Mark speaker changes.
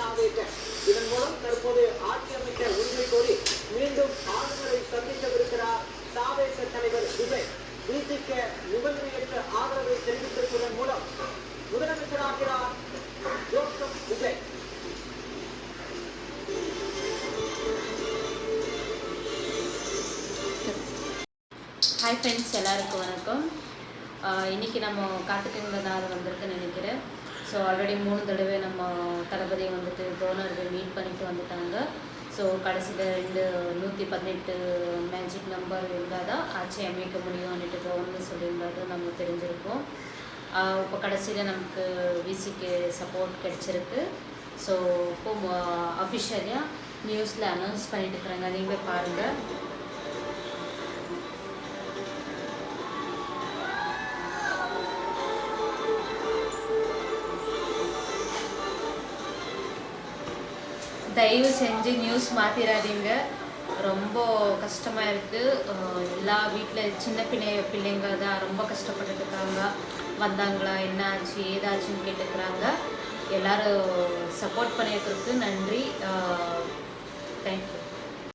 Speaker 1: இதன் மூலம் தற்போது ஆட்சி அமைக்க உரிமை கோரி மீண்டும் ஆளுநரை சந்திக்கவிருக்கிறார் சாவேச தலைவர் விஜய். விசிக நிபந்தனையற்ற ஆதரவை தெரிவித்திருப்பதன் மூலம் முதலமைச்சராகிறார் ஜோசப் விஜய்.
Speaker 2: ஹாய் ஃப்ரெண்ட்ஸ், எல்லாருக்கும் வணக்கம். இன்றைக்கி நம்ம காத்துக்கின்ற நாள் வந்திருக்குன்னு நினைக்கிறேன். ஸோ ஆல்ரெடி 3 தடவை நம்ம தளபதியை வந்துட்டு கவர்னர்கள் மீட் பண்ணிட்டு வந்துட்டாங்க. ஸோ கடைசியில் 118 மேஜிக் நம்பர் இருந்தால் தான் ஆட்சி அமைக்க முடியும்னுட்டு கவர்னர் சொல்லியிருந்தாரு நம்ம தெரிஞ்சிருக்கோம். இப்போ கடைசியில் நமக்கு விசிக்கு சப்போர்ட் கிடச்சிருக்கு. ஸோ இப்போ அஃபிஷியலாக நியூஸில் அனௌன்ஸ் பண்ணிட்டு இருக்கிறாங்க, நீங்களே பாருங்கள். தயவு செஞ்சு நியூஸ் மாற்றிடாதீங்க, ரொம்ப கஷ்டமாக இருக்குது. எல்லா வீட்டில் சின்ன பிள்ளைங்க தான் ரொம்ப கஷ்டப்பட்டுட்டு இருக்காங்க. வந்தாங்களா, என்ன ஆச்சு ஏதாச்சுன்னு கேட்டுக்கிறாங்க. எல்லோரும் சப்போர்ட் பண்ணியிருக்கிறதுக்கு நன்றி. தேங்க்யூ.